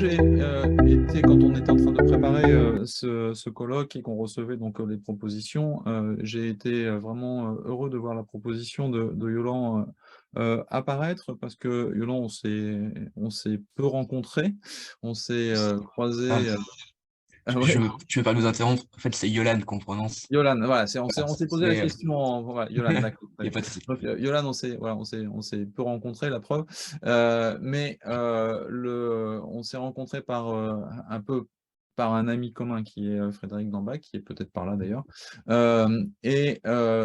j'ai été, quand on était en train de préparer ce colloque et qu'on recevait donc les propositions, j'ai été vraiment heureux de voir la proposition de Yolande apparaître, parce que Yolande, on s'est peu rencontrés, on s'est Ah, croisés. je Ouais, me, tu veux pas nous interrompre. En fait, c'est Yolan qu'on prononce. Yolande, voilà, Voilà, on s'est posé la mais question, voilà, Yolande, d'accord, il très n'y a bien. pas de souci. Donc Yolande, voilà, on s'est peu rencontrés, la preuve. Mais on s'est rencontrés un peu par un ami commun qui est Frédéric Dambach, qui est peut-être par là d'ailleurs.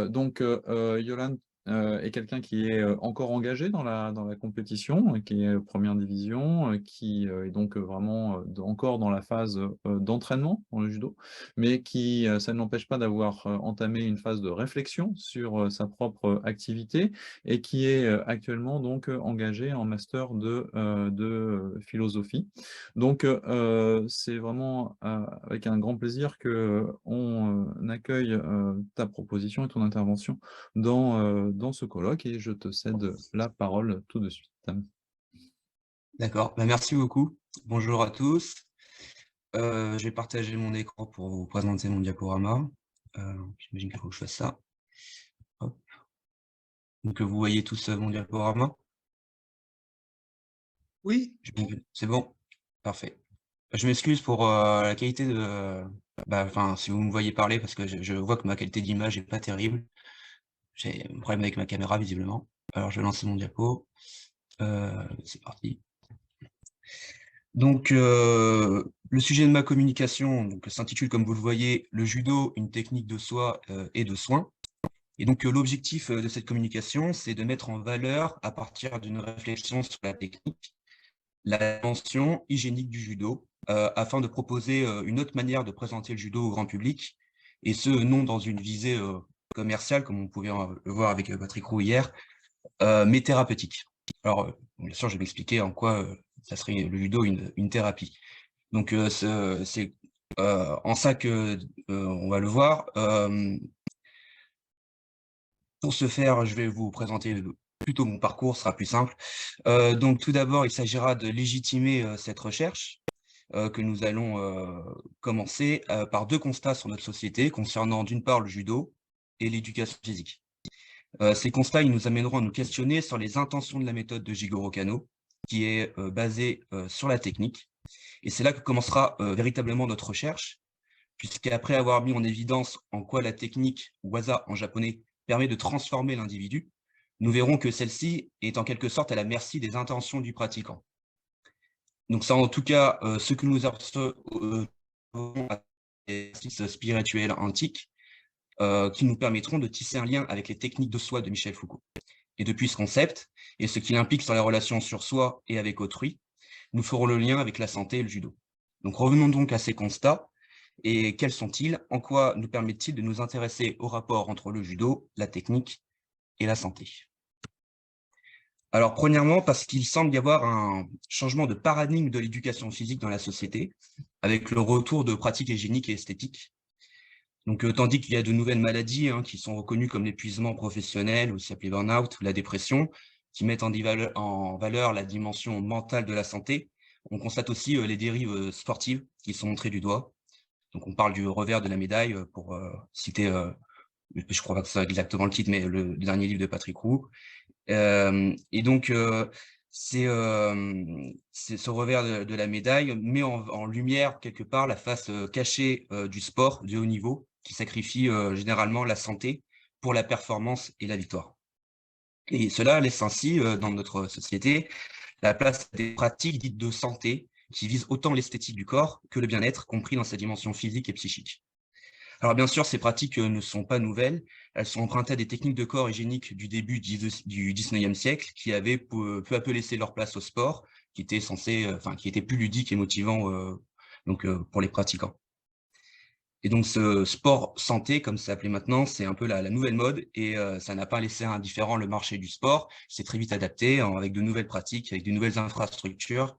Donc Yolande est quelqu'un qui est encore engagé dans la compétition, qui est première division, qui est donc vraiment encore dans la phase d'entraînement dans le judo, mais ça ne l'empêche pas d'avoir entamé une phase de réflexion sur sa propre activité, et qui est actuellement donc engagé en master de philosophie. Donc c'est vraiment avec un grand plaisir que on accueille ta proposition et ton intervention dans ce colloque, et je te cède la parole tout de suite. D'accord. Bah, merci beaucoup. Bonjour à tous. Je vais partager mon écran pour vous présenter mon diaporama. J'imagine qu'il faut que je fasse ça. Hop. Donc, vous voyez tous mon diaporama? Oui. C'est bon? Parfait. Je m'excuse pour la qualité de... Enfin, si vous me voyez parler, parce que je vois que ma qualité d'image n'est pas terrible. J'ai un problème avec ma caméra, visiblement. Alors, je vais lancer mon diapo. C'est parti. Donc, le sujet de ma communication s'intitule, comme vous le voyez, le judo, une technique de soi et de soins. Et donc, l'objectif de cette communication, c'est de mettre en valeur, à partir d'une réflexion sur la technique, la dimension hygiénique du judo, afin de proposer une autre manière de présenter le judo au grand public, et ce, non dans une visée commerciale, comme on pouvait le voir avec Patrick Roux hier, mais thérapeutique. Alors, bien sûr, je vais m'expliquer en quoi ça serait le judo une thérapie. Donc, c'est en ça que on va le voir. Pour ce faire, je vais vous présenter plutôt mon parcours, ce sera plus simple. Donc, tout d'abord, il s'agira de légitimer cette recherche que nous allons commencer par deux constats sur notre société concernant d'une part le judo et l'éducation physique. Ces constats, ils nous amèneront à nous questionner sur les intentions de la méthode de Jigoro Kano, qui est basée sur la technique. Et c'est là que commencera véritablement notre recherche, puisqu'après avoir mis en évidence en quoi la technique, waza en japonais, permet de transformer l'individu, nous verrons que celle-ci est en quelque sorte à la merci des intentions du pratiquant. Donc c'est en tout cas ce que nous observons à l'exercice spirituel antique, qui nous permettront de tisser un lien avec les techniques de soi de Michel Foucault. Et depuis ce concept, et ce qu'il implique sur la relation sur soi et avec autrui, nous ferons le lien avec la santé et le judo. Donc revenons donc à ces constats. Et quels sont-ils? En quoi nous permettent-ils de nous intéresser au rapport entre le judo, la technique et la santé? Alors premièrement, parce qu'il semble y avoir un changement de paradigme de l'éducation physique dans la société, avec le retour de pratiques hygiéniques et esthétiques. Donc, tandis qu'il y a de nouvelles maladies qui sont reconnues comme l'épuisement professionnel, aussi appelé burn-out, ou la dépression, qui mettent en valeur la dimension mentale de la santé, on constate aussi les dérives sportives qui sont montrées du doigt. Donc, on parle du revers de la médaille, pour citer, je crois pas que c'est exactement le titre, mais le dernier livre de Patrick Roux. Et donc, c'est ce revers de la médaille met en lumière quelque part la face cachée du sport de haut niveau, qui sacrifie généralement la santé pour la performance et la victoire. Et cela laisse ainsi, dans notre société, la place des pratiques dites de santé, qui visent autant l'esthétique du corps que le bien-être, compris dans sa dimension physique et psychique. Alors bien sûr, ces pratiques ne sont pas nouvelles, elles sont empruntées à des techniques de corps hygiéniques du début du 19e siècle, qui avaient peu à peu laissé leur place au sport, qui était qui était plus ludique et motivant pour les pratiquants. Et donc ce sport santé, comme c'est appelé maintenant, c'est un peu la nouvelle mode, et ça n'a pas laissé indifférent le marché du sport. C'est très vite adapté avec de nouvelles pratiques, avec de nouvelles infrastructures,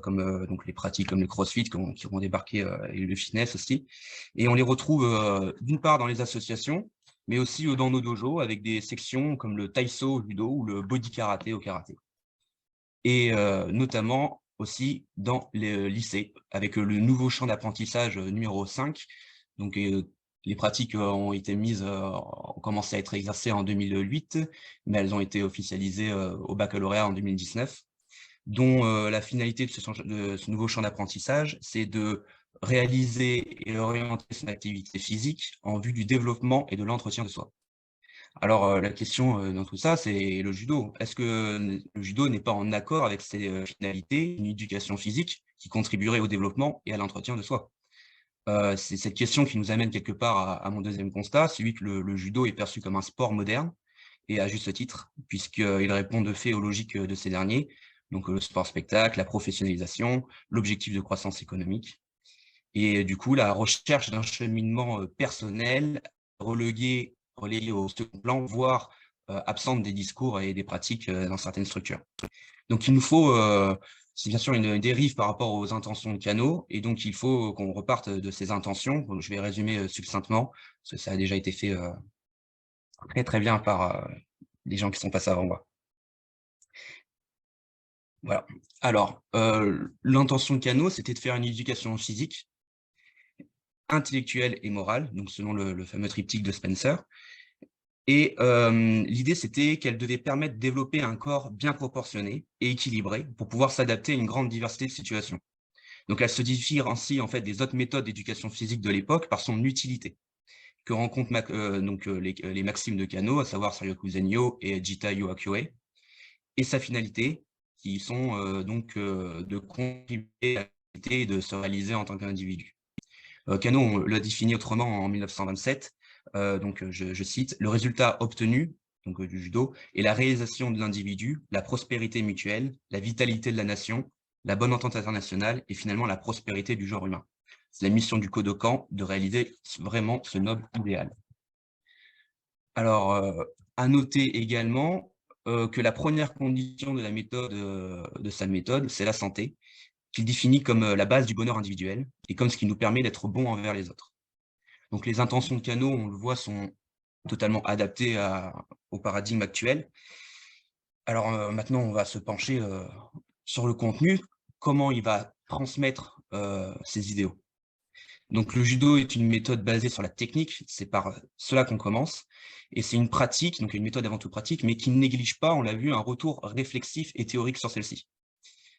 comme donc les pratiques comme le CrossFit qui vont débarquer, et le fitness aussi. Et on les retrouve d'une part dans les associations, mais aussi dans nos dojos avec des sections comme le taïso au judo ou le body karaté au karaté. Et notamment aussi dans les lycées, avec le nouveau champ d'apprentissage numéro 5. Donc, les pratiques ont été mises, ont commencé à être exercées en 2008, mais elles ont été officialisées au baccalauréat en 2019, dont la finalité de ce nouveau champ d'apprentissage, c'est de réaliser et orienter son activité physique en vue du développement et de l'entretien de soi. Alors, la question, dans tout ça, c'est le judo. Est-ce que le judo n'est pas en accord avec ces, finalités, une éducation physique qui contribuerait au développement et à l'entretien de soi? C'est cette question qui nous amène quelque part à mon deuxième constat, celui que le judo est perçu comme un sport moderne et à juste titre, puisqu'il répond de fait aux logiques, de ces derniers, donc le sport-spectacle, la professionnalisation, l'objectif de croissance économique et du coup, la recherche d'un cheminement, personnel relégué au second plan, voire, absente des discours et des pratiques, dans certaines structures. Donc il nous faut, c'est bien sûr une dérive par rapport aux intentions de Kano et donc il faut qu'on reparte de ces intentions. Donc je vais résumer, succinctement, parce que ça a déjà été fait, très, très bien par, les gens qui sont passés avant moi. Voilà. Alors, l'intention de Kano, c'était de faire une éducation physique, intellectuelle et morale, donc selon le fameux triptyque de Spencer. Et l'idée, c'était qu'elle devait permettre de développer un corps bien proportionné et équilibré pour pouvoir s'adapter à une grande diversité de situations. Donc elle se différencie en fait des autres méthodes d'éducation physique de l'époque par son utilité, que rencontrent les maximes de Kano, à savoir Soryoku Zenyo et Jita Yoakyoe, et sa finalité, qui sont de contribuer à la société et de se réaliser en tant qu'individu. Kano on l'a défini autrement en 1927, je cite: «Le résultat obtenu», donc du judo, «est la réalisation de l'individu, la prospérité mutuelle, la vitalité de la nation, la bonne entente internationale et finalement la prospérité du genre humain». C'est la mission du Kodokan de réaliser vraiment ce noble idéal. Alors, à noter également, que la première condition de la méthode, de sa méthode, c'est la santé, qu'il définit comme, la base du bonheur individuel et comme ce qui nous permet d'être bons envers les autres. Donc les intentions de Kano, on le voit, sont totalement adaptées au paradigme actuel. Alors, maintenant, on va se pencher, sur le contenu, comment il va transmettre, ses idéaux. Donc le judo est une méthode basée sur la technique, c'est par cela qu'on commence et c'est une pratique, donc une méthode avant tout pratique, mais qui ne néglige pas, on l'a vu, un retour réflexif et théorique sur celle-ci.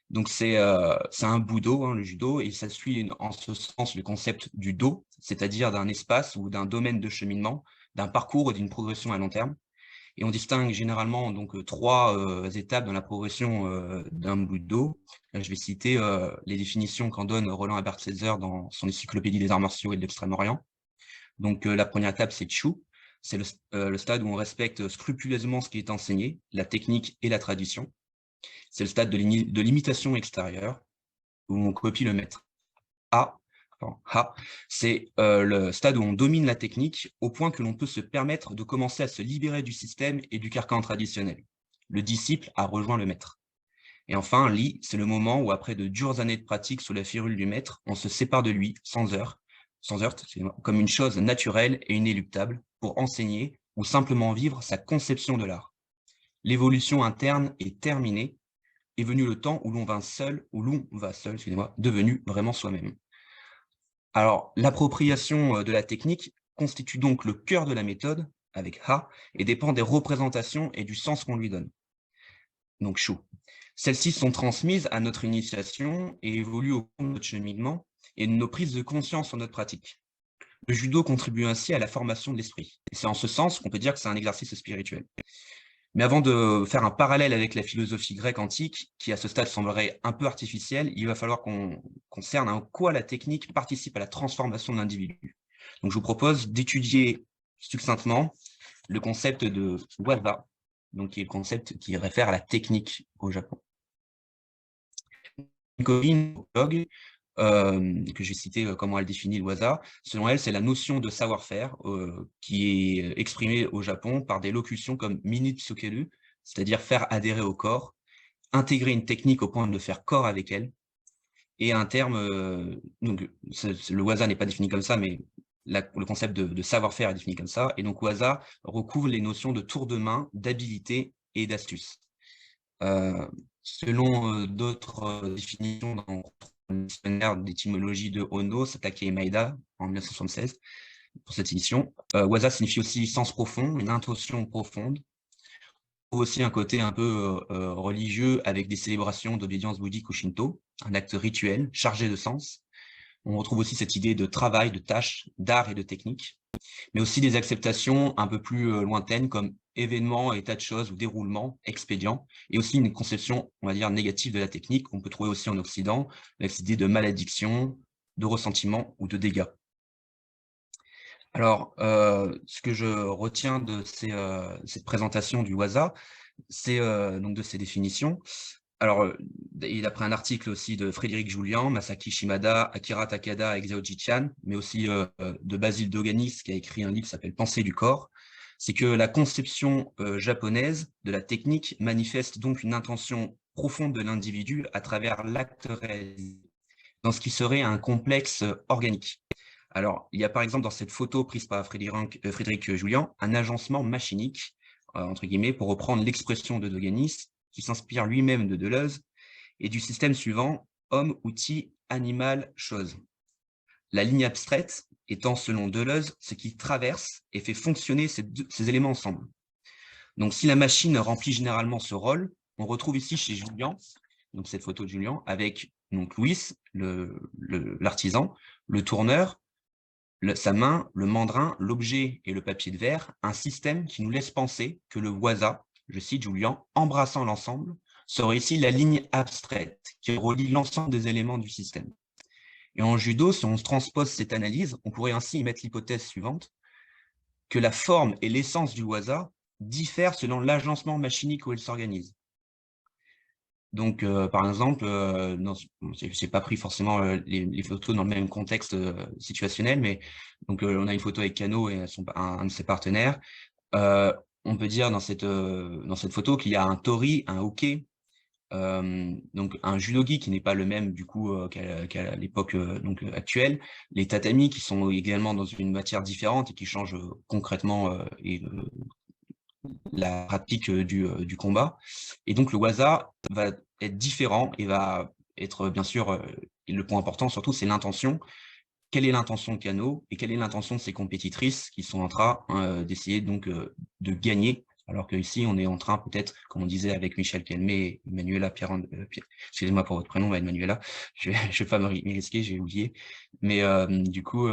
Donc c'est un budo, hein, le judo, et ça suit en ce sens le concept du do, c'est-à-dire d'un espace ou d'un domaine de cheminement, d'un parcours ou d'une progression à long terme. Et on distingue généralement donc 3 étapes dans la progression d'un budo. Là, je vais citer les définitions qu'en donne Roland Herbert-Setzer dans son Encyclopédie des arts martiaux et de l'Extrême-Orient. Donc la première étape, c'est Chu, c'est le stade où on respecte scrupuleusement ce qui est enseigné, la technique et la tradition. C'est le stade de l'imitation extérieure, où on copie le maître. A, c'est le stade où on domine la technique au point que l'on peut se permettre de commencer à se libérer du système et du carcan traditionnel. Le disciple a rejoint le maître. Et enfin, Li, c'est le moment où, après de dures années de pratique sous la férule du maître, on se sépare de lui, sans heurte, comme une chose naturelle et inéluctable, pour enseigner ou simplement vivre sa conception de l'art. L'évolution interne est terminée, est venu le temps où l'on va seul, devenu vraiment soi-même. Alors, l'appropriation de la technique constitue donc le cœur de la méthode, avec Ha, et dépend des représentations et du sens qu'on lui donne. Donc, Shu. Celles-ci sont transmises à notre initiation et évoluent au cours de notre cheminement et de nos prises de conscience sur notre pratique. Le judo contribue ainsi à la formation de l'esprit. Et c'est en ce sens qu'on peut dire que c'est un exercice spirituel. Mais avant de faire un parallèle avec la philosophie grecque antique, qui à ce stade semblerait un peu artificielle, il va falloir qu'on cerne en quoi la technique participe à la transformation de l'individu. Donc je vous propose d'étudier succinctement le concept de waza, donc qui est le concept qui réfère à la technique au Japon. Nicoline, que j'ai cité comment elle définit le waza, selon elle, c'est la notion de savoir-faire qui est exprimée au Japon par des locutions comme minitsukeru, c'est-à-dire faire adhérer au corps, intégrer une technique au point de le faire corps avec elle, et un terme, le waza n'est pas défini comme ça, mais le concept de savoir-faire est défini comme ça, et donc waza recouvre les notions de tour de main, d'habilité et d'astuce. Selon d'autres définitions dans le dictionnaire d'étymologie de Ono, Satake et Maeda, en 1976, pour cette édition, waza signifie aussi sens profond, une intention profonde, aussi un côté un peu religieux avec des célébrations d'obédience bouddhique ou shinto, un acte rituel chargé de sens. On retrouve aussi cette idée de travail, de tâche, d'art et de technique, mais aussi des acceptations un peu plus lointaines comme événements, état de choses ou déroulement, expédient, et aussi une conception, on va dire, négative de la technique qu'on peut trouver aussi en Occident, avec cette idée de malédiction, de ressentiment ou de dégâts. Alors, ce que je retiens de cette présentation du waza, c'est donc de ces définitions. Alors, il a pris un article aussi de Frédéric Julian, Masaki Shimada, Akira Takada et Xiaoji Chan, mais aussi de Basile Doganis, qui a écrit un livre qui s'appelle Pensée du corps. C'est que la conception japonaise de la technique manifeste donc une intention profonde de l'individu à travers l'acte réalisé, dans ce qui serait un complexe organique. Alors, il y a par exemple dans cette photo prise par Frédéric Julian, un agencement machinique, entre guillemets, pour reprendre l'expression de Doganis, qui s'inspire lui-même de Deleuze, et du système suivant, homme, outil, animal, chose. La ligne abstraite étant, selon Deleuze, ce qui traverse et fait fonctionner ces éléments ensemble. Donc, si la machine remplit généralement ce rôle, on retrouve ici chez Julian, donc cette photo de Julian, avec donc Louis, l'artisan, le tourneur, sa main, le mandrin, l'objet et le papier de verre, un système qui nous laisse penser que le waza, je cite Julian, embrassant l'ensemble, serait ici la ligne abstraite qui relie l'ensemble des éléments du système. Et en judo, si on transpose cette analyse, on pourrait ainsi y mettre l'hypothèse suivante, que la forme et l'essence du waza diffèrent selon l'agencement machinique où elle s'organise. Donc, par exemple, je n'ai pas pris forcément les photos dans le même contexte situationnel, mais donc, on a une photo avec Kano et un de ses partenaires. On peut dire dans cette photo qu'il y a un tori, un hockey, donc un judogi qui n'est pas le même du coup qu'à l'époque actuelle, les tatamis qui sont également dans une matière différente et qui changent concrètement la pratique du combat. Et donc le waza va être différent et va être bien sûr, le point important surtout, c'est l'intention. Quelle est l'intention de Kano et quelle est l'intention de ses compétitrices qui sont en train d'essayer donc de gagner, alors qu'ici on est en train peut-être, comme on disait avec Michel Kelmé et Manuela excusez-moi pour votre prénom, Manuela, je vais pas m'y risquer, j'ai oublié, mais du coup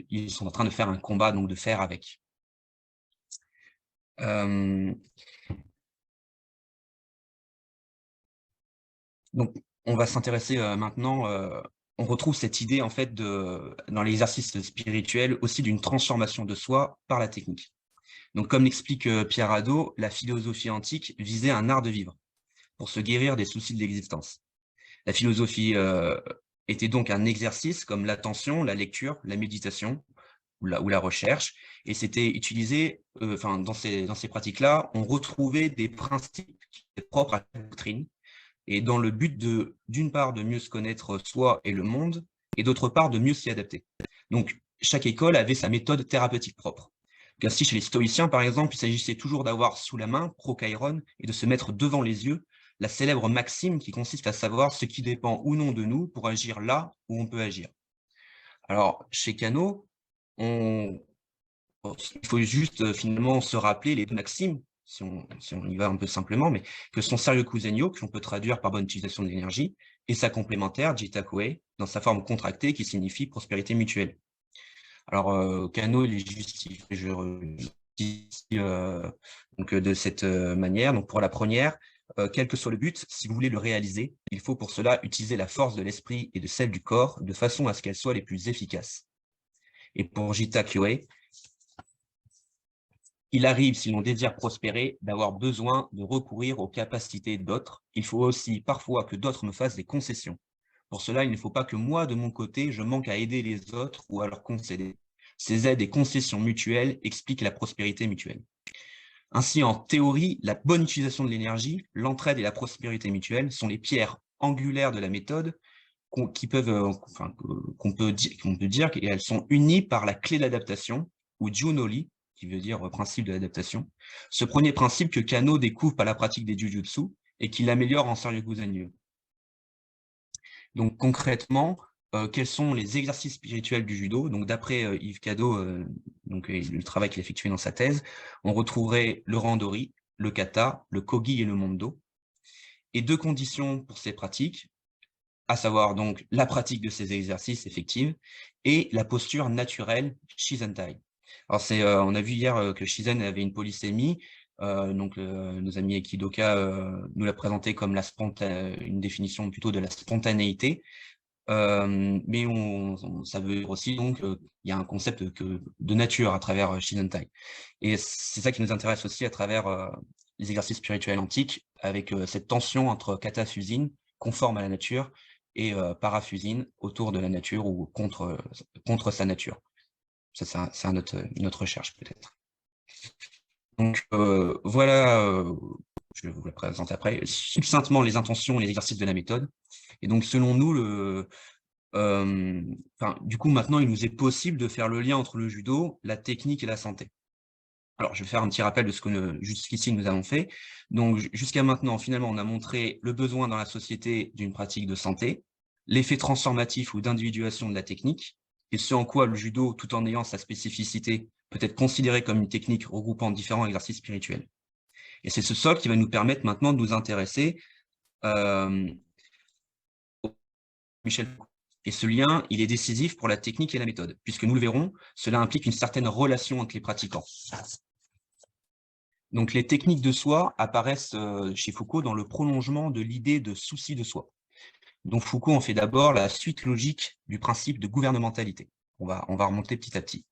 ils sont en train de faire un combat, donc de faire avec. Donc, on va s'intéresser maintenant, on retrouve cette idée en fait dans l'exercice spirituel aussi d'une transformation de soi par la technique. Donc, comme l'explique Pierre Hadot, la philosophie antique visait un art de vivre pour se guérir des soucis de l'existence. La philosophie était donc un exercice comme l'attention, la lecture, la méditation ou la recherche, et c'était utilisé, dans ces pratiques-là, on retrouvait des principes qui étaient propres à la doctrine, et dans le but d'une part, de mieux se connaître soi et le monde, et d'autre part, de mieux s'y adapter. Donc, chaque école avait sa méthode thérapeutique propre. Ainsi, chez les stoïciens, par exemple, il s'agissait toujours d'avoir sous la main, prokairon, et de se mettre devant les yeux la célèbre maxime qui consiste à savoir ce qui dépend ou non de nous pour agir là où on peut agir. Alors, chez Kano, il faut juste finalement se rappeler les deux maximes, si on y va un peu simplement, mais que sont Saryoku Zenyo, que l'on peut traduire par bonne utilisation de l'énergie, et sa complémentaire, Jitakoe, dans sa forme contractée, qui signifie prospérité mutuelle. Alors, Kano, il est justifié donc, de cette manière. Donc, pour la première, quel que soit le but, si vous voulez le réaliser, il faut pour cela utiliser la force de l'esprit et de celle du corps, de façon à ce qu'elles soient les plus efficaces. Et pour Jitakoe, il arrive, si l'on désire prospérer, d'avoir besoin de recourir aux capacités d'autres. Il faut aussi parfois que d'autres me fassent des concessions. Pour cela, il ne faut pas que moi, de mon côté, je manque à aider les autres ou à leur concéder. Ces aides et concessions mutuelles expliquent la prospérité mutuelle. Ainsi, en théorie, la bonne utilisation de l'énergie, l'entraide et la prospérité mutuelle sont les pierres angulaires de la méthode qu'on peut dire qu'elles sont unies par la clé d'adaptation, ou Junoli, qui veut dire principe de l'adaptation. Ce premier principe que Kano découvre par la pratique des jujutsu et qui l'améliore en Saryogusanyu. Donc concrètement, quels sont les exercices spirituels du judo? Donc d'après Yves Cadeau, le travail qu'il a effectué dans sa thèse, on retrouverait le randori, le kata, le kogi et le mondo. Et deux conditions pour ces pratiques, à savoir donc la pratique de ces exercices effectifs et la posture naturelle Shizentai. Alors on a vu hier que Shizen avait une polysémie, nos amis Aikidoka nous l'a présenté comme une définition plutôt de la spontanéité, mais ça veut dire aussi donc il y a un concept de nature à travers Shizentai. Et c'est ça qui nous intéresse aussi à travers les exercices spirituels antiques, avec cette tension entre kata fusine, conforme à la nature, et parafusine, autour de la nature ou contre sa nature. Ça, c'est une autre recherche peut-être. Donc voilà, je vais vous la présenter après, succinctement les intentions et les exercices de la méthode. Et donc selon nous, du coup maintenant il nous est possible de faire le lien entre le judo, la technique et la santé. Alors, je vais faire un petit rappel de ce que jusqu'ici nous avons fait. Donc, jusqu'à maintenant, finalement, on a montré le besoin dans la société d'une pratique de santé, l'effet transformatif ou d'individuation de la technique, et ce en quoi le judo, tout en ayant sa spécificité, peut être considéré comme une technique regroupant différents exercices spirituels. Et c'est ce socle qui va nous permettre maintenant de nous intéresser au Michel Foucault. Et ce lien, il est décisif pour la technique et la méthode, puisque nous le verrons, cela implique une certaine relation entre les pratiquants. Donc, les techniques de soi apparaissent chez Foucault dans le prolongement de l'idée de souci de soi. Donc, Foucault en fait d'abord la suite logique du principe de gouvernementalité. On va remonter petit à petit.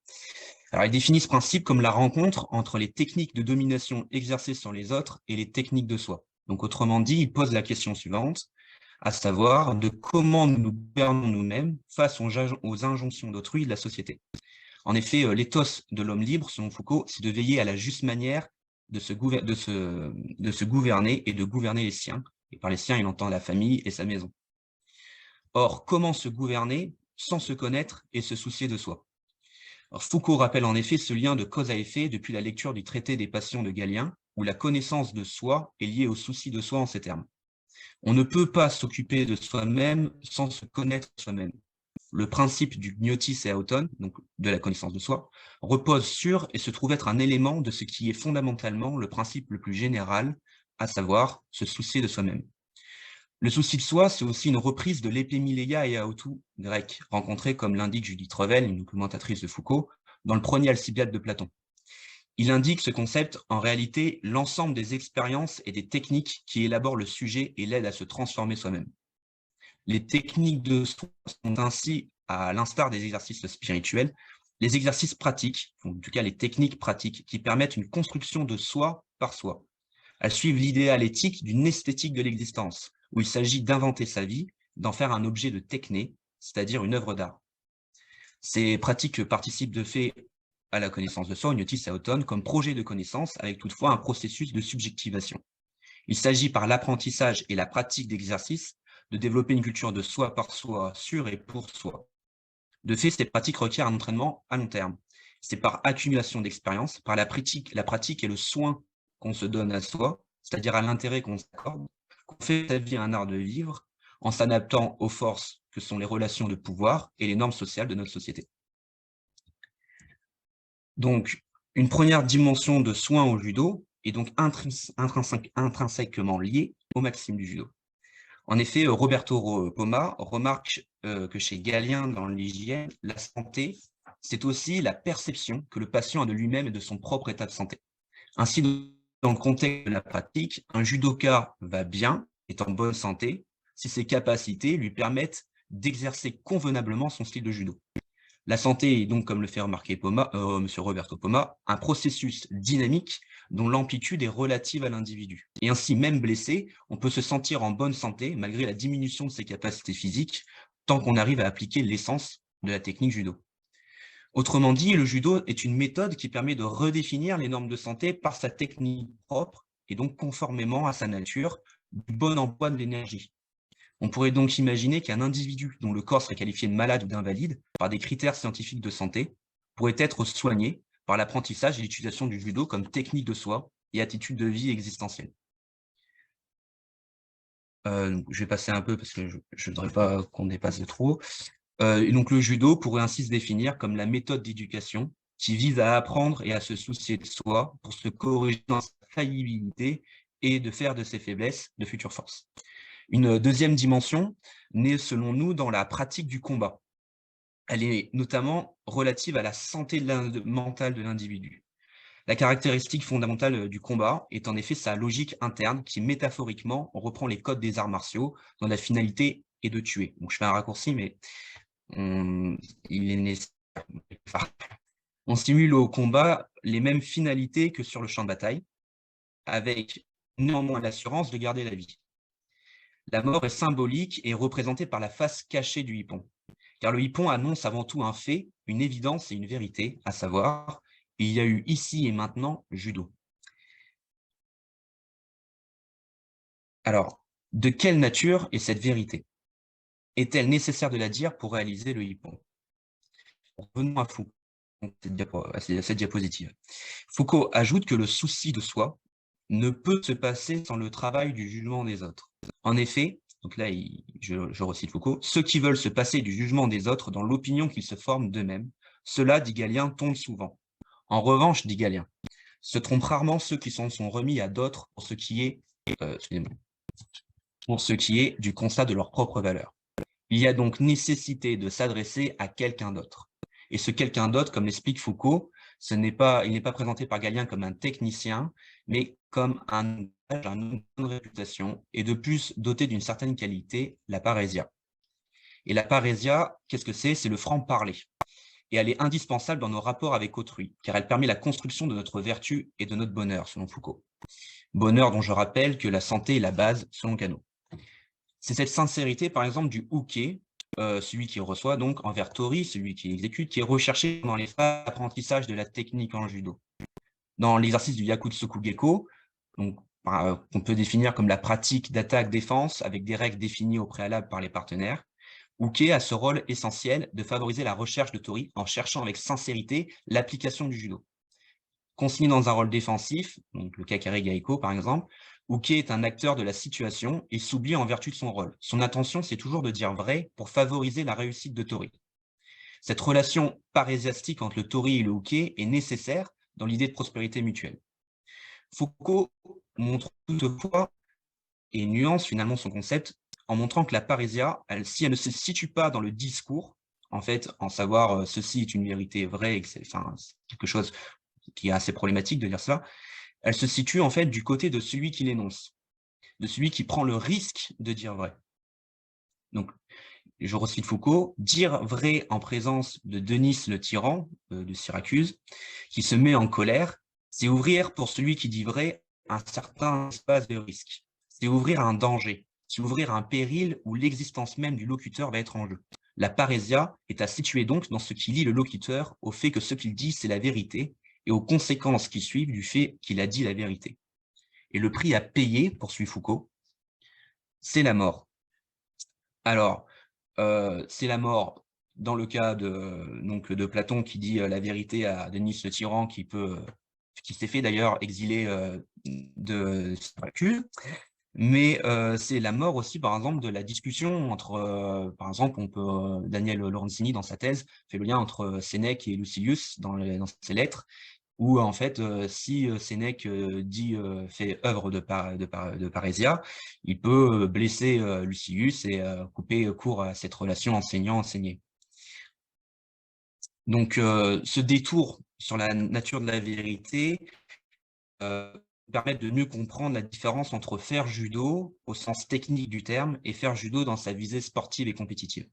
Alors, il définit ce principe comme la rencontre entre les techniques de domination exercées sur les autres et les techniques de soi. Donc, autrement dit, il pose la question suivante, à savoir de comment nous nous gouvernons nous-mêmes face aux injonctions d'autrui de la société. En effet, l'éthos de l'homme libre, selon Foucault, c'est de veiller à la juste manière de se gouverner et de gouverner les siens. Et par les siens, il entend la famille et sa maison. Or, comment se gouverner sans se connaître et se soucier de soi? Alors, Foucault rappelle en effet ce lien de cause à effet depuis la lecture du traité des passions de Galien, où la connaissance de soi est liée au souci de soi en ces termes. On ne peut pas s'occuper de soi-même sans se connaître soi-même. Le principe du gnóthis et auton, donc de la connaissance de soi, repose sur et se trouve être un élément de ce qui est fondamentalement le principe le plus général, à savoir se soucier de soi-même. Le souci de soi, c'est aussi une reprise de l'épémiléia et aotou grec, rencontrée, comme l'indique Judith Revel, une commentatrice de Foucault, dans le premier Alcibiade de Platon. Il indique ce concept, en réalité, l'ensemble des expériences et des techniques qui élaborent le sujet et l'aident à se transformer soi-même. Les techniques de soi sont ainsi, à l'instar des exercices spirituels, les exercices pratiques, en tout cas les techniques pratiques, qui permettent une construction de soi par soi. Elles suivent l'idéal éthique d'une esthétique de l'existence, où il s'agit d'inventer sa vie, d'en faire un objet de techné, c'est-à-dire une œuvre d'art. Ces pratiques participent de fait à la connaissance de soi, gnóthis auton, comme projet de connaissance, avec toutefois un processus de subjectivation. Il s'agit par l'apprentissage et la pratique d'exercice de développer une culture de soi par soi, sur et pour soi. De fait, ces pratiques requièrent un entraînement à long terme. C'est par accumulation d'expérience, par la pratique et le soin qu'on se donne à soi, c'est-à-dire à l'intérêt qu'on s'accorde, qu'on fait sa vie un art de vivre, en s'adaptant aux forces que sont les relations de pouvoir et les normes sociales de notre société. Donc, une première dimension de soin au judo est donc intrinsèquement liée aux maximes du judo. En effet, Roberto Poma remarque que chez Galien, dans l'hygiène, la santé, c'est aussi la perception que le patient a de lui-même et de son propre état de santé. Ainsi, dans le contexte de la pratique, un judoka va bien, est en bonne santé, si ses capacités lui permettent d'exercer convenablement son style de judo. La santé est donc, comme le fait remarquer M. Roberto Poma, un processus dynamique dont l'amplitude est relative à l'individu. Et ainsi, même blessé, on peut se sentir en bonne santé malgré la diminution de ses capacités physiques, tant qu'on arrive à appliquer l'essence de la technique judo. Autrement dit, le judo est une méthode qui permet de redéfinir les normes de santé par sa technique propre et donc conformément à sa nature, du bon emploi de l'énergie. On pourrait donc imaginer qu'un individu dont le corps serait qualifié de malade ou d'invalide par des critères scientifiques de santé pourrait être soigné par l'apprentissage et l'utilisation du judo comme technique de soi et attitude de vie existentielle. Je vais passer un peu parce que je ne voudrais pas qu'on dépasse de trop. Et donc le judo pourrait ainsi se définir comme la méthode d'éducation qui vise à apprendre et à se soucier de soi pour se corriger dans sa faillibilité et de faire de ses faiblesses de futures forces. Une deuxième dimension naît selon nous dans la pratique du combat. Elle est notamment relative à la santé mentale de l'individu. La caractéristique fondamentale du combat est en effet sa logique interne qui, métaphoriquement, reprend les codes des arts martiaux dont la finalité est de tuer. Donc je fais un raccourci, mais il est nécessaire. Enfin, on stimule au combat les mêmes finalités que sur le champ de bataille, avec néanmoins l'assurance de garder la vie. La mort est symbolique et représentée par la face cachée du hippon. Car le hippon annonce avant tout un fait, une évidence et une vérité, à savoir, il y a eu ici et maintenant judo. Alors, de quelle nature est cette vérité? Est-elle nécessaire de la dire pour réaliser le hippon? Revenons à Foucault, à cette diapositive. Foucault ajoute que le souci de soi ne peut se passer sans le travail du jugement des autres. En effet, donc là, je recite Foucault, « Ceux qui veulent se passer du jugement des autres dans l'opinion qu'ils se forment d'eux-mêmes, cela, dit Galien, tombe souvent. En revanche, dit Galien, se trompent rarement ceux qui s'en sont remis à d'autres pour ce qui est, du constat de leur propre valeur. Il y a donc nécessité de s'adresser à quelqu'un d'autre. Et ce quelqu'un d'autre, comme l'explique Foucault, il n'est pas présenté par Galien comme un technicien, mais comme un homme de bonne réputation et de plus doté d'une certaine qualité, la parésia. Et la parésia, qu'est-ce que c'est? C'est le franc-parler. Et elle est indispensable dans nos rapports avec autrui, car elle permet la construction de notre vertu et de notre bonheur, selon Foucault. Bonheur dont je rappelle que la santé est la base, selon Cano. C'est cette sincérité, par exemple, du hooké, celui qui reçoit donc envers Tori, celui qui exécute, qui est recherché dans les phases d'apprentissage de la technique en judo. Dans l'exercice du Yakutsuku Geko, qu'on peut définir comme la pratique d'attaque-défense avec des règles définies au préalable par les partenaires, Uke a ce rôle essentiel de favoriser la recherche de Tori en cherchant avec sincérité l'application du judo. Consigné dans un rôle défensif, donc le Kakare Gaeko par exemple, Uke est un acteur de la situation et s'oublie en vertu de son rôle. Son intention, c'est toujours de dire vrai pour favoriser la réussite de Tori. Cette relation parésiastique entre le Tori et le Uke est nécessaire dans l'idée de prospérité mutuelle. Foucault montre toutefois et nuance finalement son concept en montrant que la parésia, si elle ne se situe pas dans le discours, en fait, en savoir ceci est une vérité vraie, et que c'est quelque chose qui est assez problématique de dire cela, elle se situe en fait du côté de celui qui l'énonce, de celui qui prend le risque de dire vrai. Donc, je recite Foucault, dire vrai en présence de Denis le tyran, de Syracuse, qui se met en colère, c'est ouvrir pour celui qui dit vrai un certain espace de risque. C'est ouvrir un danger, c'est ouvrir un péril où l'existence même du locuteur va être en jeu. La parésia est à situer donc dans ce qui lie le locuteur au fait que ce qu'il dit, c'est la vérité, et aux conséquences qui suivent du fait qu'il a dit la vérité. Et le prix à payer, poursuit Foucault, c'est la mort. Alors, c'est la mort dans le cas de Platon qui dit la vérité à Denis le tyran qui s'est fait d'ailleurs exiler de Syracuse. Mais c'est la mort aussi, par exemple, de la discussion entre, par exemple, Daniel Lorenzini, dans sa thèse, fait le lien entre Sénèque et Lucilius dans ses lettres, où en fait, si Sénèque fait œuvre de parésia, il peut blesser Lucilius et couper court à cette relation enseignant-enseigné. Donc, ce détour sur la nature de la vérité permet de mieux comprendre la différence entre faire judo au sens technique du terme et faire judo dans sa visée sportive et compétitive.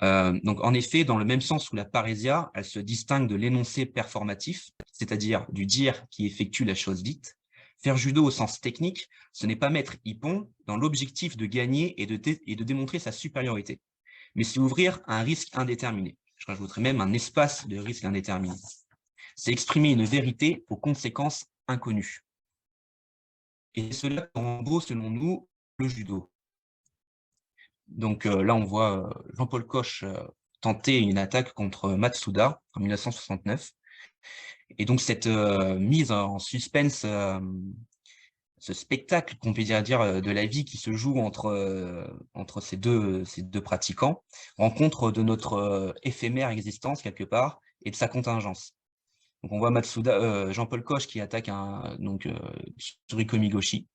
Donc, en effet, dans le même sens où la parésia, elle se distingue de l'énoncé performatif, c'est-à-dire du dire qui effectue la chose dite, faire judo au sens technique, ce n'est pas mettre hippon dans l'objectif de gagner et de démontrer sa supériorité, mais c'est ouvrir un risque indéterminé. Je rajouterais même un espace de risque indéterminé. C'est exprimer une vérité aux conséquences inconnues. Et cela rend beau, selon nous, le judo. Donc là, on voit Jean-Paul Koch tenter une attaque contre Matsuda en 1969. Et donc, cette mise en suspense ce spectacle qu'on peut dire de la vie qui se joue entre ces deux pratiquants, rend compte de notre éphémère existence quelque part et de sa contingence. Donc on voit Jean-Paul Koch qui attaque Tsuriko Migoshi,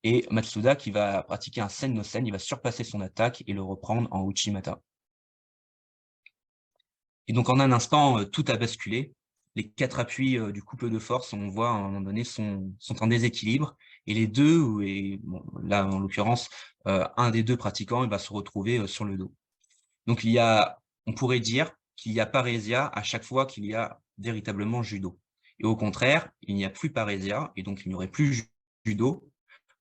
et Matsuda qui va pratiquer un Sen no Sen, il va surpasser son attaque et le reprendre en Uchimata. Et donc en un instant, tout a basculé. Les 4 appuis du couple de force, on voit à un moment donné, sont en déséquilibre. Et les deux, là en l'occurrence, un des deux pratiquants il va se retrouver sur le dos. Donc on pourrait dire qu'il y a parésia à chaque fois qu'il y a véritablement judo. Et au contraire, il n'y a plus parésia, et donc il n'y aurait plus judo,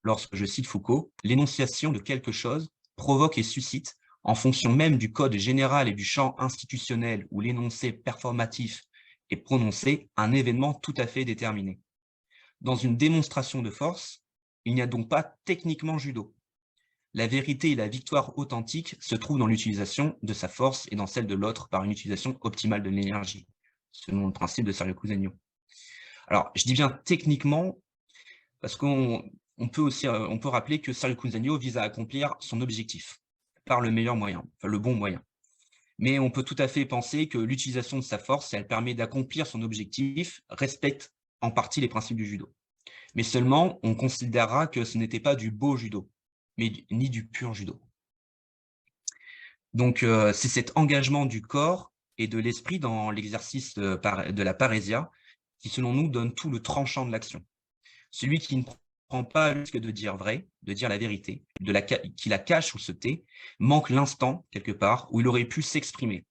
lorsque, je cite Foucault, l'énonciation de quelque chose provoque et suscite, en fonction même du code général et du champ institutionnel où l'énoncé performatif est prononcé, un événement tout à fait déterminé. Dans une démonstration de force, il n'y a donc pas techniquement judo. La vérité et la victoire authentique se trouvent dans l'utilisation de sa force et dans celle de l'autre par une utilisation optimale de l'énergie, selon le principe de Saryokuzenyo. Alors, je dis bien techniquement, parce qu'on peut rappeler que Saryokuzenyo vise à accomplir son objectif par le meilleur moyen, enfin le bon moyen. Mais on peut tout à fait penser que l'utilisation de sa force, si elle permet d'accomplir son objectif, respecte en partie les principes du judo. Mais seulement, on considérera que ce n'était pas du beau judo, ni du pur judo. Donc, c'est cet engagement du corps et de l'esprit dans l'exercice de la parésia qui, selon nous, donne tout le tranchant de l'action. Celui qui ne prend pas le risque de dire vrai, de dire la vérité, qui la cache ou se tait, manque l'instant, quelque part, où il aurait pu s'exprimer,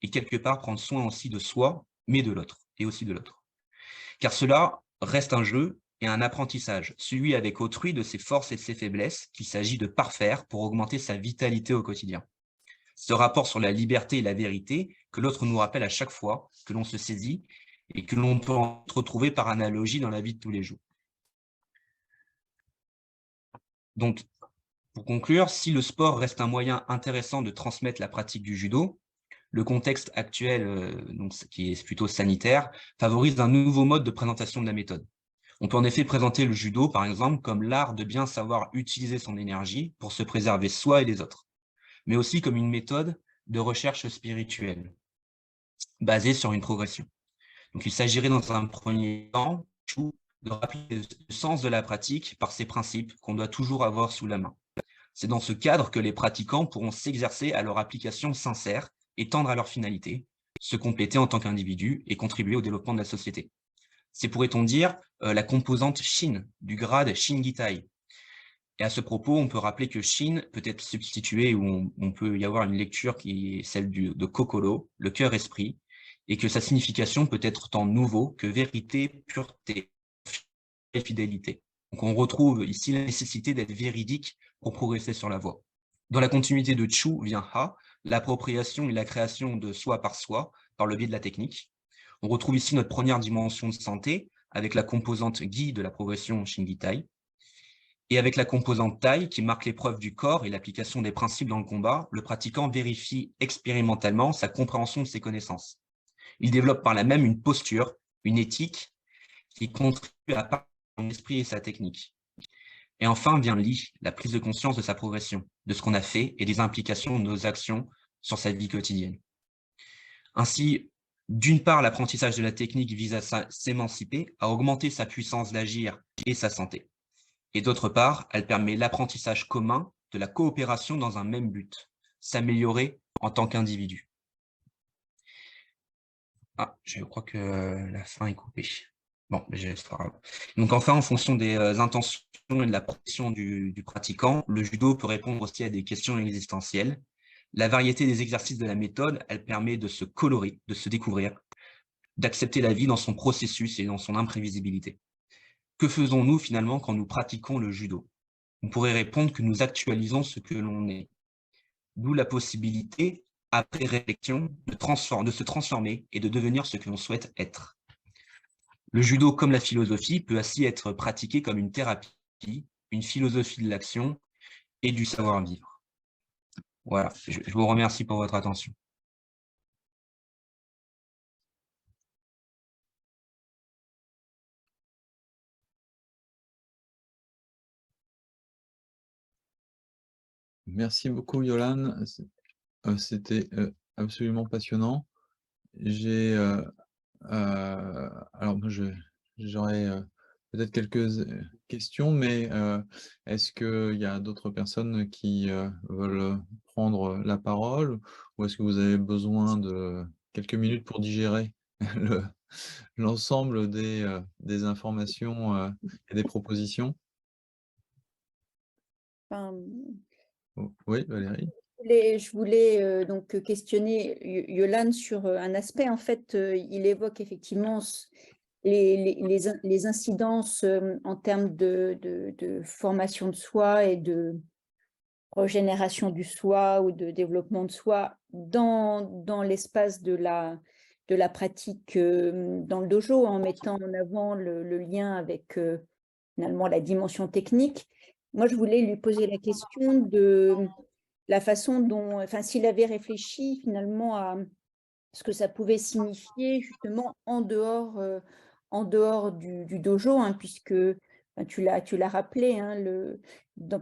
et quelque part prendre soin aussi de soi, mais de l'autre, et aussi de l'autre. Car cela reste un jeu et un apprentissage, celui avec autrui de ses forces et de ses faiblesses, qu'il s'agit de parfaire pour augmenter sa vitalité au quotidien. Ce rapport sur la liberté et la vérité que l'autre nous rappelle à chaque fois que l'on se saisit et que l'on peut retrouver par analogie dans la vie de tous les jours. Donc, pour conclure, si le sport reste un moyen intéressant de transmettre la pratique du judo, le contexte actuel, qui est plutôt sanitaire, favorise un nouveau mode de présentation de la méthode. On peut en effet présenter le judo, par exemple, comme l'art de bien savoir utiliser son énergie pour se préserver soi et les autres, mais aussi comme une méthode de recherche spirituelle, basée sur une progression. Donc il s'agirait dans un premier temps de rappeler le sens de la pratique par ces principes qu'on doit toujours avoir sous la main. C'est dans ce cadre que les pratiquants pourront s'exercer à leur application sincère et tendre à leur finalité, se compléter en tant qu'individu et contribuer au développement de la société. C'est, pourrait-on dire, la composante Shin du grade Shingitai. Et à ce propos, on peut rappeler que Shin peut être substitué, ou on peut y avoir une lecture qui est celle de Kokoro, le cœur-esprit, et que sa signification peut être tant nouveau que vérité, pureté et fidélité. Donc on retrouve ici la nécessité d'être véridique pour progresser sur la voie. Dans la continuité de Chu vient Ha, l'appropriation et la création de soi, par le biais de la technique. On retrouve ici notre première dimension de santé, avec la composante Gi de la progression Shingitai, et avec la composante Tai qui marque l'épreuve du corps et l'application des principes dans le combat, le pratiquant vérifie expérimentalement sa compréhension de ses connaissances. Il développe par là même une posture, une éthique qui contribue à parler son esprit et sa technique. Et enfin vient Li, la prise de conscience de sa progression, de ce qu'on a fait et des implications de nos actions sur sa vie quotidienne. Ainsi, d'une part, l'apprentissage de la technique vise à s'émanciper, à augmenter sa puissance d'agir et sa santé. Et d'autre part, elle permet l'apprentissage commun de la coopération dans un même but, s'améliorer en tant qu'individu. Ah, je crois que la fin est coupée. Bon, c'est pas grave. Donc enfin, en fonction des intentions et de la progression du pratiquant, le judo peut répondre aussi à des questions existentielles. La variété des exercices de la méthode, elle permet de se colorer, de se découvrir, d'accepter la vie dans son processus et dans son imprévisibilité. Que faisons-nous finalement quand nous pratiquons le judo? On pourrait répondre que nous actualisons ce que l'on est. D'où la possibilité, après réflexion, de se transformer et de devenir ce que l'on souhaite être. Le judo, comme la philosophie, peut ainsi être pratiqué comme une thérapie, une philosophie de l'action et du savoir-vivre. Voilà, je vous remercie pour votre attention. Merci beaucoup Yolande, c'était, absolument passionnant. J'ai, alors moi j'aurais, peut-être quelques, questions, mais, est-ce qu'il y a d'autres personnes qui, veulent prendre la parole? Ou est-ce que vous avez besoin de quelques minutes pour digérer le l'ensemble des informations, et des propositions? Enfin, Oui, Valérie? je voulais donc questionner Yolande sur un aspect. En fait, il évoque effectivement les incidences en termes de formation de soi et de régénération du soi ou de développement de soi dans l'espace de la pratique dans le dojo, en mettant en avant le lien avec finalement la dimension technique. Moi, je voulais lui poser la question de la façon dont, enfin, s'il avait réfléchi finalement à ce que ça pouvait signifier justement en dehors du dojo, hein, puisque ben, tu l'as rappelé, hein,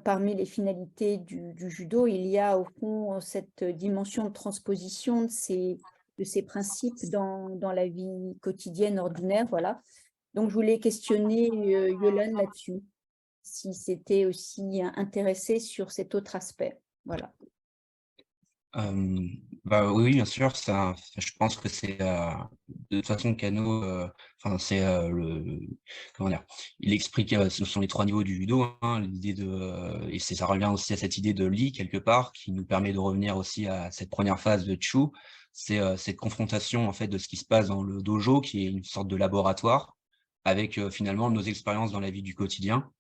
parmi les finalités du judo, il y a au fond cette dimension de transposition de ces principes dans la vie quotidienne ordinaire. Voilà. Donc, je voulais questionner Yolande là-dessus, si c'était aussi intéressé sur cet autre aspect. Voilà. Bah, oui, bien sûr, ça je pense que c'est, de toute façon Kano, enfin c'est, comment dire? Il explique, ce sont les 3 niveaux du judo, hein, l'idée de, et ça revient aussi à cette idée de Li quelque part, qui nous permet de revenir aussi à cette première phase de Chu. C'est, cette confrontation en fait de ce qui se passe dans le dojo, qui est une sorte de laboratoire avec, finalement nos expériences dans la vie du quotidien.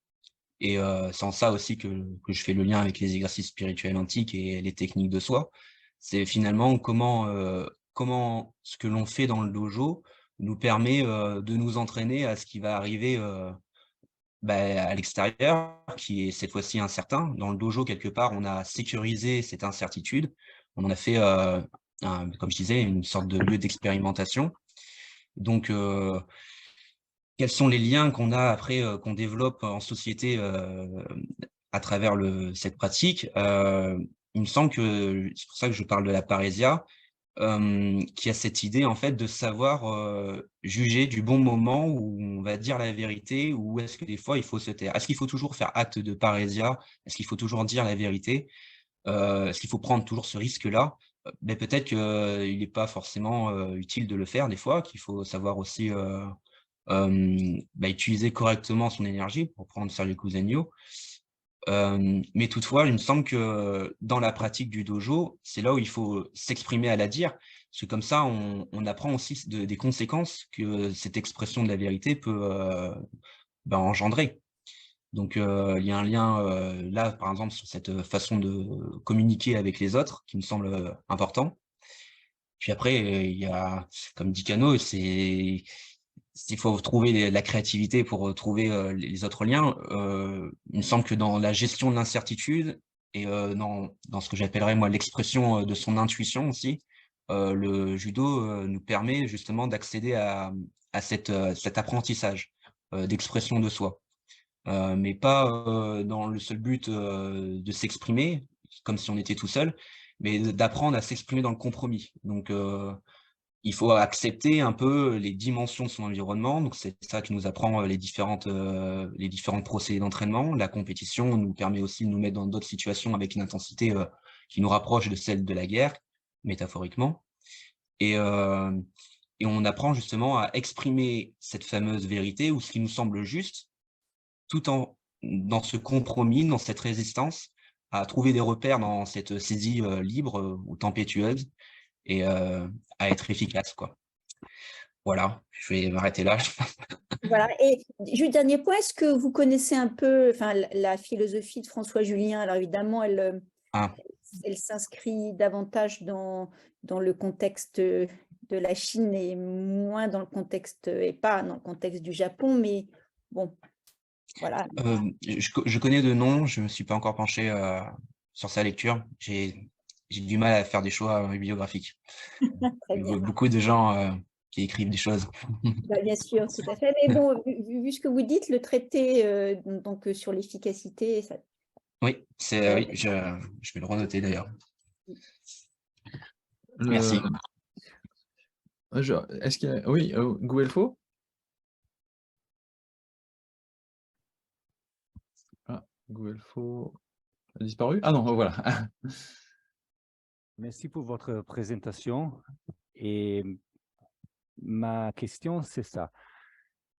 Et c'est en ça aussi que je fais le lien avec les exercices spirituels antiques et les techniques de soi. C'est finalement comment ce que l'on fait dans le dojo nous permet, de nous entraîner à ce qui va arriver, à l'extérieur, qui est cette fois-ci incertain. Dans le dojo, quelque part, on a sécurisé cette incertitude. On en a fait, comme je disais, une sorte de lieu d'expérimentation. Donc quels sont les liens qu'on a après, qu'on développe en société, à travers cette pratique? Il me semble que c'est pour ça que je parle de la parésia, qui a cette idée en fait de savoir, juger du bon moment où on va dire la vérité, ou est-ce que des fois il faut se taire? Est-ce qu'il faut toujours faire acte de parésia? Est-ce qu'il faut toujours dire la vérité? Est-ce qu'il faut prendre toujours ce risque-là? Mais peut-être qu'il n'est pas forcément, utile de le faire des fois, qu'il faut savoir aussi, utiliser correctement son énergie pour prendre Sergio Cousinho. Mais toutefois, il me semble que dans la pratique du dojo, c'est là où il faut s'exprimer à la dire, parce que comme ça, on apprend aussi des conséquences que cette expression de la vérité peut engendrer. Donc, il y a un lien là, par exemple, sur cette façon de communiquer avec les autres qui me semble important. Puis après, il y a, comme dit Kano, il faut trouver la créativité pour trouver les autres liens. Il me semble que dans la gestion de l'incertitude et dans ce que j'appellerais moi l'expression de son intuition aussi, le judo nous permet justement d'accéder à cet apprentissage d'expression de soi. Mais pas dans le seul but de s'exprimer, comme si on était tout seul, mais d'apprendre à s'exprimer dans le compromis. Donc il faut accepter un peu les dimensions de son environnement, donc c'est ça qui nous apprend, les différents procédés d'entraînement. La compétition nous permet aussi de nous mettre dans d'autres situations avec une intensité, qui nous rapproche de celle de la guerre, métaphoriquement. Et et on apprend justement à exprimer cette fameuse vérité ou ce qui nous semble juste, tout en dans ce compromis, dans cette résistance, à trouver des repères dans cette saisie, libre, ou tempétueuse, et à être efficace, quoi. Voilà, je vais m'arrêter là. Voilà. Et juste dernier point, est-ce que vous connaissez un peu, enfin, la philosophie de François Julien? Alors évidemment, Ah, elle s'inscrit davantage dans le contexte de la Chine et moins dans le contexte, et pas dans le contexte du Japon, mais bon, voilà. je connais de nom, je me suis pas encore penché, sur sa lecture. J'ai du mal à faire des choix, bibliographiques. Très Je vois bien. beaucoup de gens, qui écrivent des choses. Bah, bien sûr, tout à fait. Mais bon, vu ce que vous dites, le traité donc sur l'efficacité, Oui, oui, je vais le renoter d'ailleurs. Merci. Est-ce qu'il y a... Oui, Guelfo? Ah, Guelfo a disparu? Ah non, voilà. Merci pour votre présentation. Et ma question, c'est ça.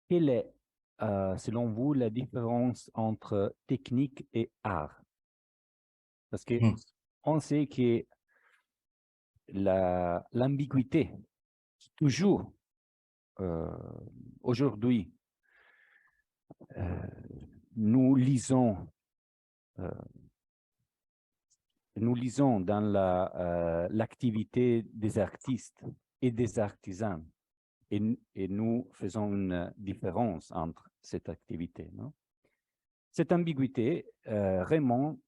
Quelle est, selon vous, la différence entre technique et art? Parce qu'on sait que l'ambiguïté, toujours aujourd'hui, nous lisons dans l'activité des artistes et des artisans, et nous faisons une différence entre cette activité, non? Cette ambiguïté remonte,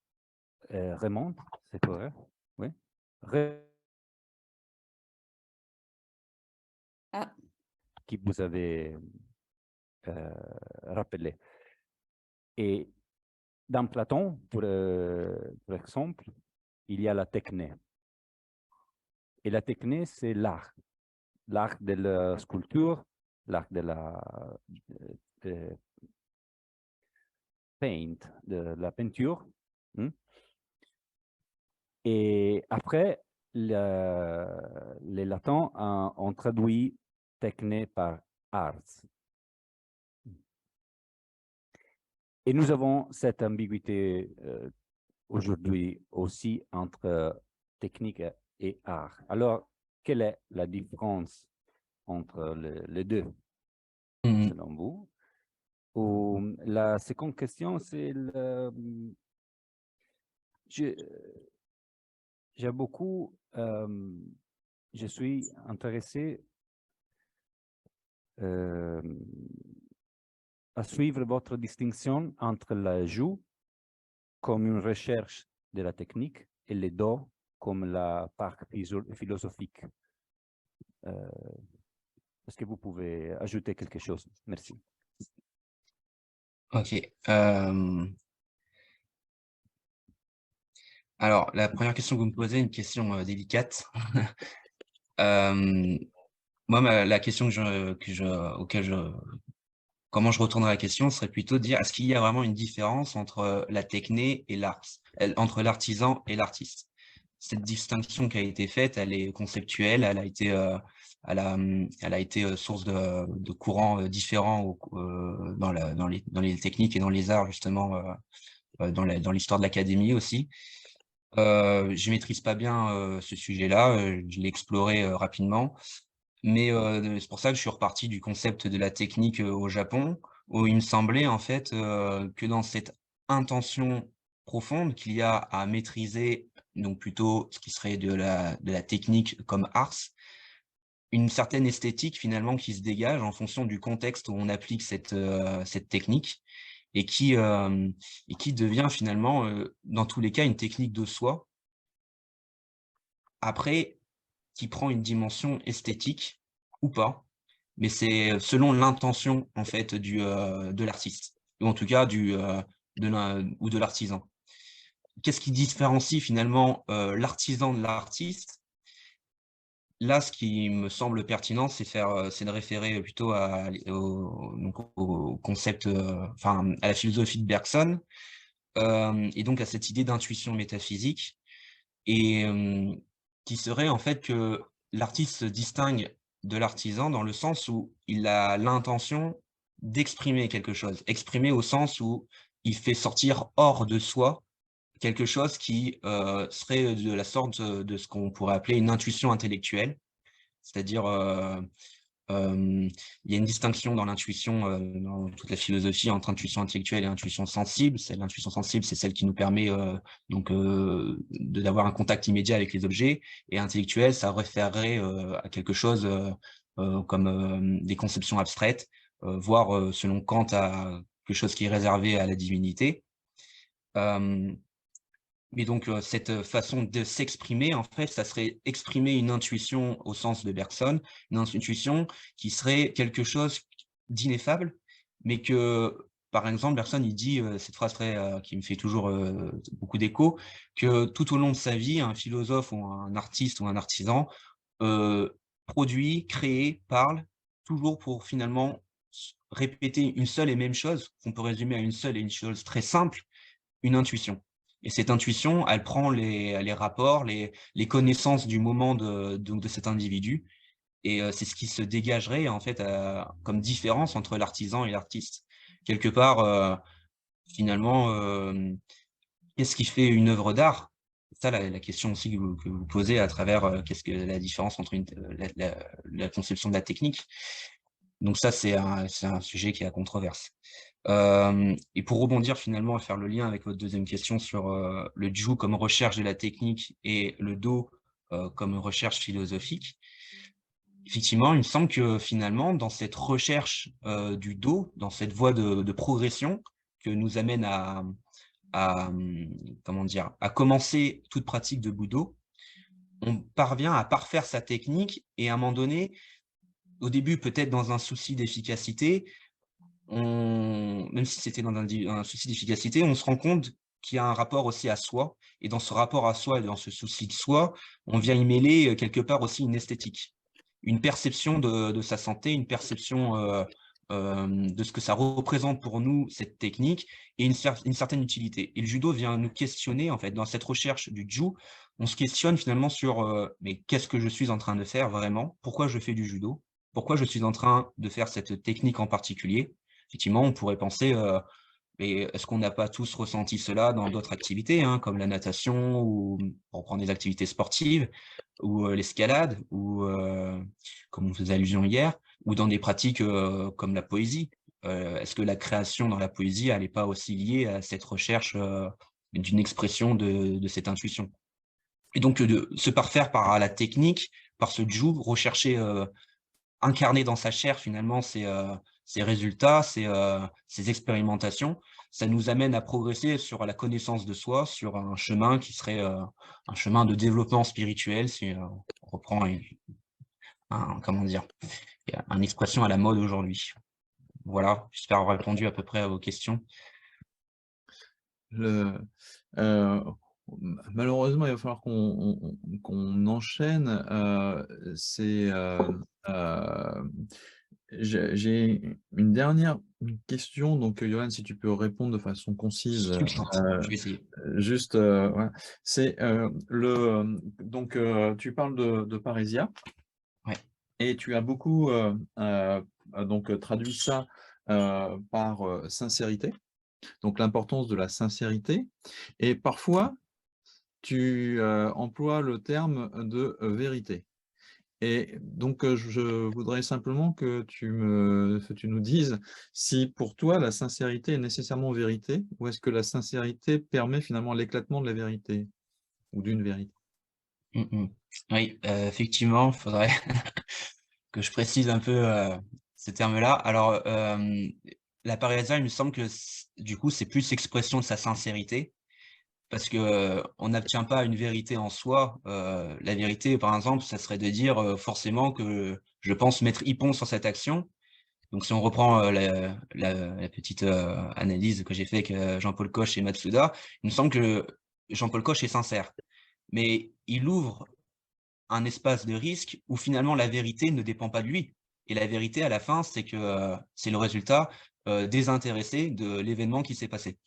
c'est correct? Oui. Qui vous avez rappelé. Et dans Platon, pour exemple, il y a la techné. Et la techné, c'est l'art. L'art de la sculpture, l'art de la de la peinture. Et après, les latins ont traduit techné par arts. Et nous avons cette ambiguïté aujourd'hui aussi entre technique et art. Alors, quelle est la différence entre les deux, selon vous? Ou la seconde question, c'est j'ai beaucoup, je suis intéressé à suivre votre distinction entre la joue comme une recherche de la technique et le do comme la part philosophique. Est-ce que vous pouvez ajouter quelque chose? Merci. Ok. Alors, la première question que vous me posez, une question délicate. Moi, la question comment je retournerai la question, serait plutôt de dire, est-ce qu'il y a vraiment une différence entre la techné et l'art, entre l'artisan et l'artiste? Cette distinction qui a été faite, elle est conceptuelle, elle a été source de courants différents dans les techniques et dans les arts, justement, dans l'histoire de l'académie aussi. Je maîtrise pas bien ce sujet-là, je l'ai exploré rapidement. Mais c'est pour ça que je suis reparti du concept de la technique au Japon, où il me semblait en fait que dans cette intention profonde qu'il y a à maîtriser, donc plutôt ce qui serait de la technique comme ars, une certaine esthétique finalement qui se dégage en fonction du contexte où on applique cette technique et qui devient finalement, dans tous les cas, une technique de soi. Après, qui prend une dimension esthétique ou pas, mais c'est selon l'intention en fait de l'artiste, ou en tout cas de l'artisan. Qu'est-ce qui différencie finalement l'artisan de l'artiste? Là, ce qui me semble pertinent, c'est de référer plutôt au concept, enfin à la philosophie de Bergson, et donc à cette idée d'intuition métaphysique, et qui serait en fait que l'artiste se distingue de l'artisan dans le sens où il a l'intention d'exprimer quelque chose. Exprimer au sens où il fait sortir hors de soi quelque chose qui serait de la sorte de ce qu'on pourrait appeler une intuition intellectuelle. C'est-à-dire, il y a une distinction dans l'intuition, dans toute la philosophie, entre intuition intellectuelle et intuition sensible. L'intuition sensible, c'est celle qui nous permet d'avoir un contact immédiat avec les objets, et intellectuelle, ça référerait à quelque chose comme des conceptions abstraites, voire selon Kant, à quelque chose qui est réservé à la divinité. Mais donc, cette façon de s'exprimer, en fait, ça serait exprimer une intuition au sens de Bergson, une intuition qui serait quelque chose d'ineffable, mais que par exemple, personne il dit cette phrase qui me fait toujours beaucoup d'écho, que tout au long de sa vie, un philosophe ou un artiste ou un artisan produit, crée, parle, toujours pour finalement répéter une seule et même chose, qu'on peut résumer à une seule et une chose très simple, une intuition. Et cette intuition, elle prend les rapports, les connaissances du moment de cet individu, et c'est ce qui se dégagerait en fait comme différence entre l'artisan et l'artiste. Quelque part, finalement, qu'est-ce qui fait une œuvre d'art? C'est ça la question aussi que vous posez à travers qu'est-ce que la différence entre la conception de la technique. Donc ça, c'est un sujet qui est à controverse. Et pour rebondir finalement et faire le lien avec votre deuxième question sur le Ju comme recherche de la technique et le Do comme recherche philosophique, effectivement, il me semble que finalement, dans cette recherche du Do, dans cette voie de progression que nous amène comment dire, à commencer toute pratique de Budo, on parvient à parfaire sa technique et à un moment donné, au début peut-être dans un souci d'efficacité, même si c'était dans un souci d'efficacité, on se rend compte qu'il y a un rapport aussi à soi, et dans ce rapport à soi et dans ce souci de soi, on vient y mêler quelque part aussi une esthétique, une perception de sa santé, une perception de ce que ça représente pour nous, cette technique, et une certaine utilité. Et le judo vient nous questionner, en fait, dans cette recherche du Ju, on se questionne finalement sur mais qu'est-ce que je suis en train de faire vraiment? Pourquoi je fais du judo? Pourquoi je suis en train de faire cette technique en particulier? Effectivement, on pourrait penser, mais est-ce qu'on n'a pas tous ressenti cela dans d'autres activités, hein, comme la natation ou pour prendre des activités sportives, ou l'escalade, ou comme on faisait allusion hier, ou dans des pratiques comme la poésie. Est-ce que la création dans la poésie, elle n'est pas aussi liée à cette recherche d'une expression de cette intuition? Et donc de se parfaire par la technique, par ce Ju, rechercher incarner dans sa chair finalement ces résultats, ces expérimentations, ça nous amène à progresser sur la connaissance de soi, sur un chemin qui serait un chemin de développement spirituel, si on reprend comment dire, une expression à la mode aujourd'hui. Voilà, j'espère avoir répondu à peu près à vos questions. Le, malheureusement, il va falloir qu'on enchaîne. J'ai une dernière question, donc Johan, si tu peux répondre de façon concise. Succincte, je vais essayer. Juste, voilà. C'est donc tu parles de parésia. Ouais. Et tu as beaucoup donc traduit ça par sincérité, donc l'importance de la sincérité. Et parfois, tu emploies le terme de vérité. Et donc, je voudrais simplement que tu nous dises si pour toi la sincérité est nécessairement vérité, ou est-ce que la sincérité permet finalement l'éclatement de la vérité ou d'une vérité? Oui, effectivement, il faudrait que je précise un peu ces termes-là. Alors, la parésia, il me semble que du coup, c'est plus l'expression de sa sincérité. Parce que, on n'obtient pas une vérité en soi. La vérité, par exemple, ça serait de dire, forcément que je pense mettre hippon sur cette action. Donc si on reprend, la petite, analyse que j'ai fait avec, Jean-Paul Koch et Matsuda, il me semble que Jean-Paul Koch est sincère. Mais il ouvre un espace de risque où finalement la vérité ne dépend pas de lui. Et la vérité à la fin, c'est que, c'est le résultat, désintéressé de l'événement qui s'est passé.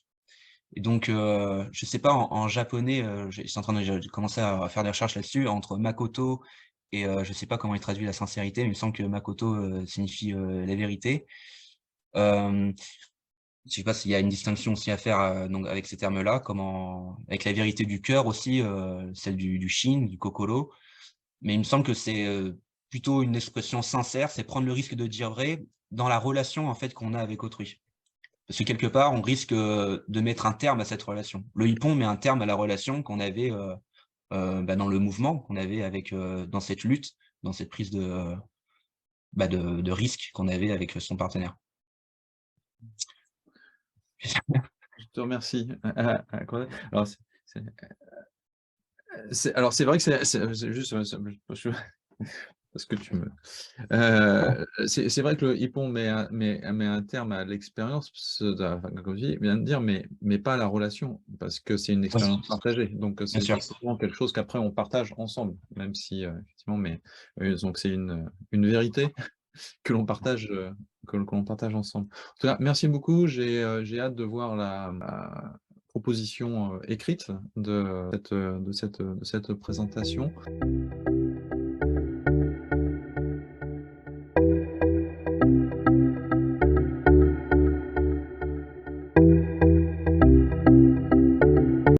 Et donc, je sais pas en japonais, je suis en train de commencer à faire des recherches là-dessus, entre makoto et je sais pas comment il traduit la sincérité, mais il me semble que makoto, signifie, la vérité. Hem, je sais pas s'il y a une distinction aussi à faire, donc avec ces termes-là, comme avec la vérité du cœur aussi, celle du shin, du kokoro. Mais il me semble que c'est, plutôt une expression sincère, c'est prendre le risque de dire vrai dans la relation, en fait, qu'on a avec autrui. Parce que quelque part, on risque, de mettre un terme à cette relation. Le hippon met un terme à la relation qu'on avait, dans le mouvement qu'on avait avec, dans cette lutte, dans cette prise de risque qu'on avait avec son partenaire. Je te remercie. Alors, alors c'est vrai que c'est juste, parce que tu me... c'est vrai que le hippon met un terme à l'expérience, enfin, comme je vient de dire, mais pas à la relation, parce que c'est une expérience partagée. Donc, bien c'est sûr. souvent quelque chose qu'après on partage ensemble, même si, effectivement, mais donc c'est une vérité que l'on partage, que l'on partage ensemble. En tout cas, merci beaucoup. J'ai hâte de voir la proposition écrite de cette présentation.